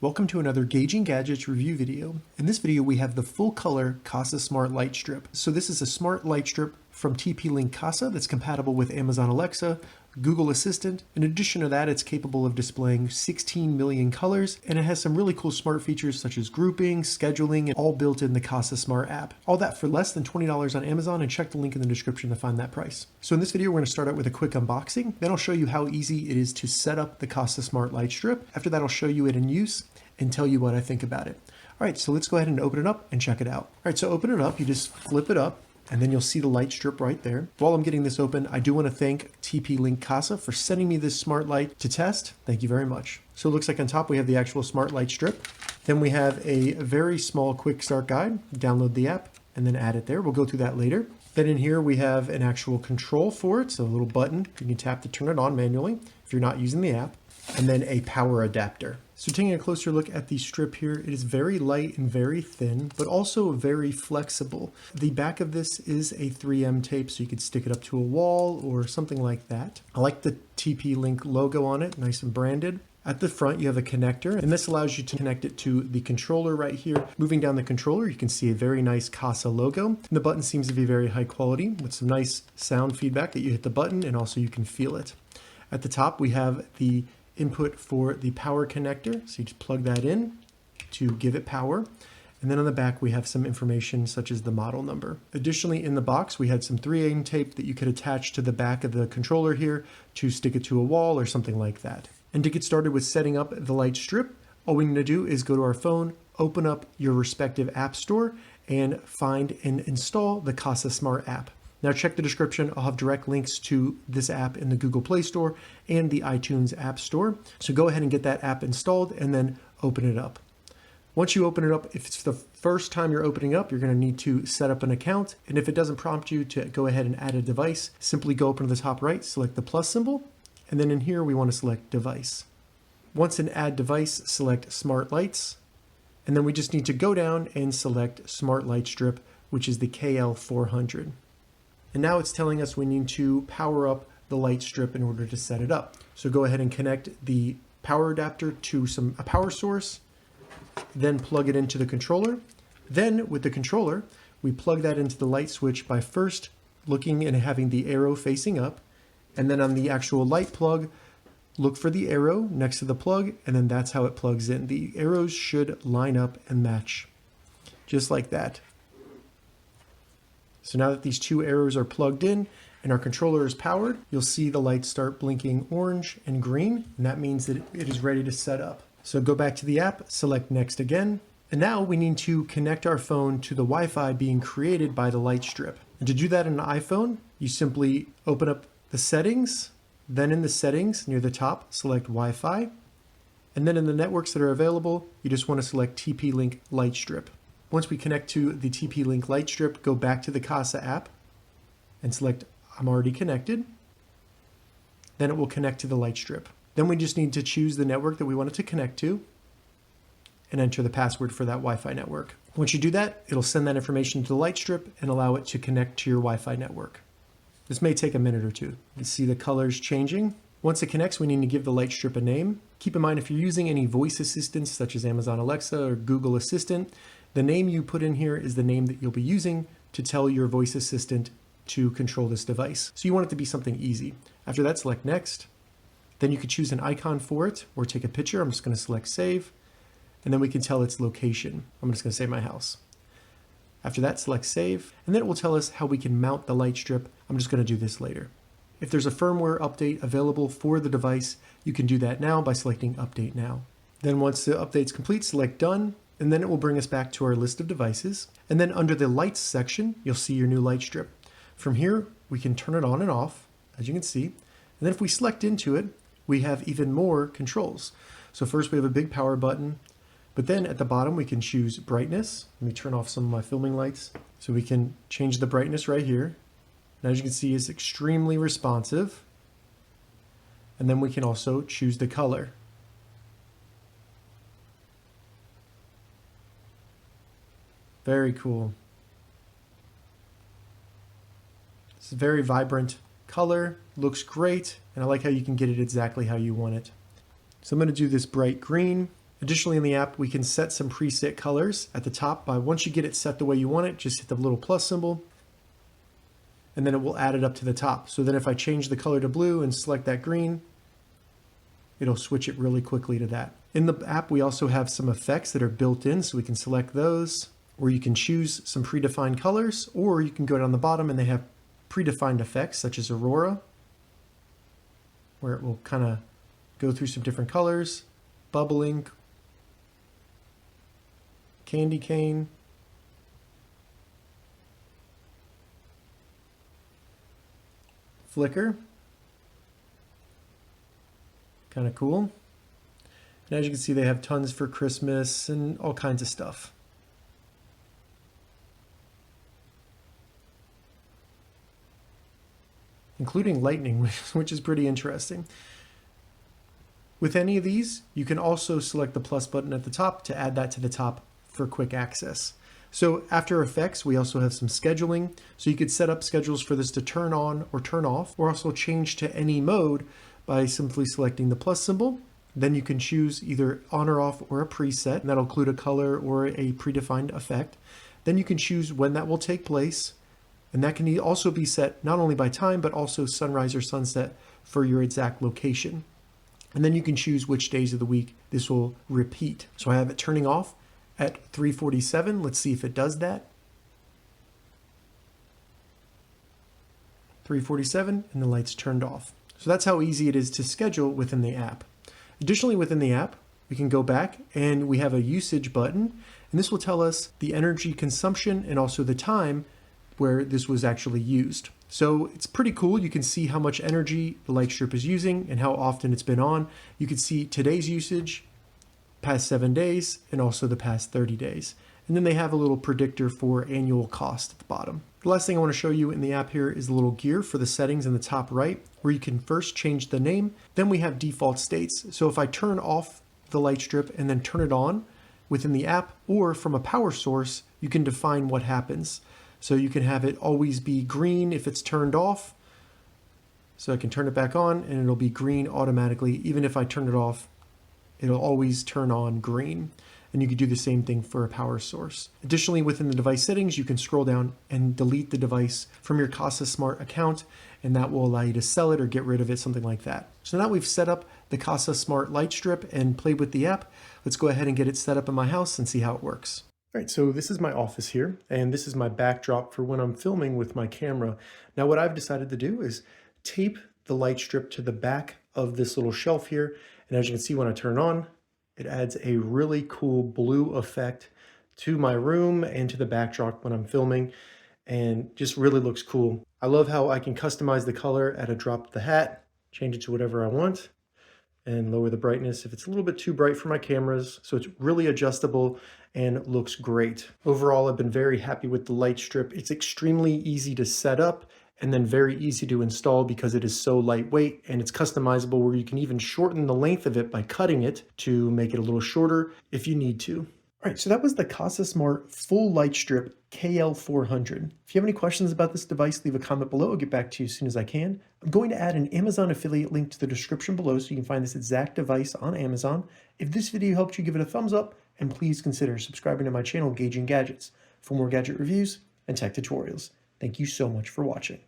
Welcome to another Gauging Gadgets review video. In this video we have the full color Kasa Smart Light Strip. So this is a smart light strip from TP Link Kasa that's compatible with Amazon Alexa, Google Assistant. In addition to that, it's capable of displaying 16 million colors, and it has some really cool smart features such as grouping, scheduling, and all built in the Kasa Smart app. All that for less than $20 on Amazon, and check the link in the description to find that price. So in this video, we're going to start out with a quick unboxing. Then I'll show you how easy it is to set up the Kasa Smart Light Strip. After that, I'll show you it in use and tell you what I think about it. All right, so let's go ahead and open it up and check it out. All right, so open it up, you just flip it up, and then you'll see the light strip right there. While I'm getting this open, I do want to thank TP Link Kasa for sending me this smart light to test. Thank you very much. So it looks like on top we have the actual smart light strip. Then we have a very small quick start guide. Download the app and then add it there. We'll go through that later. Then in here we have an actual control for it, so a little button. You can tap to turn it on manually if you're not using the app. And then a power adapter. So taking a closer look at the strip here, it is very light and very thin, but also very flexible. The back of this is a 3M tape, so you could stick it up to a wall or something like that. I like the TP Link logo on it, nice and branded. At the front, you have a connector, and this allows you to connect it to the controller right here. Moving down the controller, you can see a very nice Kasa logo. And the button seems to be very high quality with some nice sound feedback that you hit the button, and also you can feel it. At the top, we have the input for the power connector, so you just plug that in to give it power. And then on the back we have some information such as the model number. Additionally, in the box we had some 3M tape that you could attach to the back of the controller here to stick it to a wall or something like that. And to get started with setting up the light strip, all we need to do is go to our phone, open up your respective app store, and find and install the Kasa Smart app. Now check the description, I'll have direct links to this app in the Google Play Store and the iTunes App Store. So go ahead and get that app installed and then open it up. Once you open it up, if it's the first time you're opening up, you're going to need to set up an account. And if it doesn't prompt you to go ahead and add a device, simply go up to the top right, select the plus symbol, and then in here we want to select device. Once in add device, select smart lights, and then we just need to go down and select smart light strip, which is the KL400. And now it's telling us we need to power up the light strip in order to set it up. So go ahead and connect the power adapter to a power source, then plug it into the controller. Then with the controller, we plug that into the light switch by first looking and having the arrow facing up. And then on the actual light plug, look for the arrow next to the plug, and then that's how it plugs in. The arrows should line up and match, just like that. So now that these two arrows are plugged in and our controller is powered, you'll see the lights start blinking orange and green, and that means that it is ready to set up. So go back to the app, select next again, and now we need to connect our phone to the Wi-Fi being created by the light strip. And to do that on an iPhone, you simply open up the settings, then in the settings near the top, select Wi-Fi, and then in the networks that are available, you just want to select TP Link Light Strip. Once we connect to the TP Link Light Strip, go back to the Kasa app and select I'm already connected. Then it will connect to the light strip. Then we just need to choose the network that we want it to connect to and enter the password for that Wi-Fi network. Once you do that, it'll send that information to the light strip and allow it to connect to your Wi-Fi network. This may take a minute or two. You see the colors changing. Once it connects, we need to give the light strip a name. Keep in mind if you're using any voice assistants such as Amazon Alexa or Google Assistant, the name you put in here is the name that you'll be using to tell your voice assistant to control this device. So you want it to be something easy. After that, select next. Then you could choose an icon for it or take a picture. I'm just going to select save, and then we can tell its location. I'm just going to save my house. After that, select save, and then it will tell us how we can mount the light strip. I'm just going to do this later. If there's a firmware update available for the device, you can do that now by selecting update now. Then once the update's complete, select done. And then it will bring us back to our list of devices. And then under the lights section, you'll see your new light strip. From here, we can turn it on and off, as you can see. And then if we select into it, we have even more controls. So first we have a big power button, but then at the bottom we can choose brightness. Let me turn off some of my filming lights. So we can change the brightness right here. And as you can see, it's extremely responsive. And then we can also choose the color. Very cool. It's a very vibrant color, looks great, and I like how you can get it exactly how you want it. So I'm going to do this bright green, Additionally, in the app, we can set some preset colors at the top. Once you get it set the way you want it, just hit the little plus symbol, and then it will add it up to the top. So then if I change the color to blue and select that green, it'll switch it really quickly to that. In the app, we also have some effects that are built in, so we can select those, or you can choose some predefined colors, or you can go down the bottom and they have predefined effects such as Aurora, where it will kind of go through some different colors, bubbling, candy cane, flicker, kind of cool. And as you can see, they have tons for Christmas and all kinds of stuff. Including lightning, which is pretty interesting. With any of these, you can also select the plus button at the top to add that to the top for quick access. So After Effects, we also have some scheduling. So you could set up schedules for this to turn on or turn off, or also change to any mode by simply selecting the plus symbol. Then you can choose either on or off or a preset, and that'll include a color or a predefined effect. Then you can choose when that will take place. And that can also be set not only by time, but also sunrise or sunset for your exact location. And then you can choose which days of the week this will repeat. So I have it turning off at 3:47. Let's see if it does that. 3:47 and the light's turned off. So that's how easy it is to schedule within the app. Additionally, within the app, we can go back and we have a usage button, and this will tell us the energy consumption and also the time where this was actually used. So it's pretty cool. You can see how much energy the light strip is using and how often it's been on. You can see today's usage, past 7 days, and also the past 30 days. And then they have a little predictor for annual cost at the bottom. The last thing I want to show you in the app here is the little gear for the settings in the top right, where you can first change the name. Then we have default states. So if I turn off the light strip and then turn it on within the app, or from a power source, you can define what happens. So you can have it always be green if it's turned off. So I can turn it back on and it'll be green automatically. Even if I turn it off, it'll always turn on green. And you can do the same thing for a power source. Additionally, within the device settings, you can scroll down and delete the device from your Kasa Smart account, and that will allow you to sell it or get rid of it, something like that. So now we've set up the Kasa Smart light strip and played with the app. Let's go ahead and get it set up in my house and see how it works. All right, so this is my office here, and this is my backdrop for when I'm filming with my camera. Now what I've decided to do is tape the light strip to the back of this little shelf here, and as you can see when I turn it on, it adds a really cool blue effect to my room and to the backdrop when I'm filming, and just really looks cool. I love how I can customize the color at a drop of the hat, change it to whatever I want, and lower the brightness if it's a little bit too bright for my cameras. So it's really adjustable and looks great. Overall, I've been very happy with the light strip. It's extremely easy to set up and then very easy to install because it is so lightweight, and it's customizable where you can even shorten the length of it by cutting it to make it a little shorter if you need to. All right, so that was the Kasa Smart full light strip KL400. If you have any questions about this device, leave a comment below. I'll get back to you as soon as I can. I'm going to add an Amazon affiliate link to the description below so you can find this exact device on Amazon. If this video helped you, give it a thumbs up, and please consider subscribing to my channel, Gauging Gadgets, for more gadget reviews and tech tutorials. Thank you so much for watching.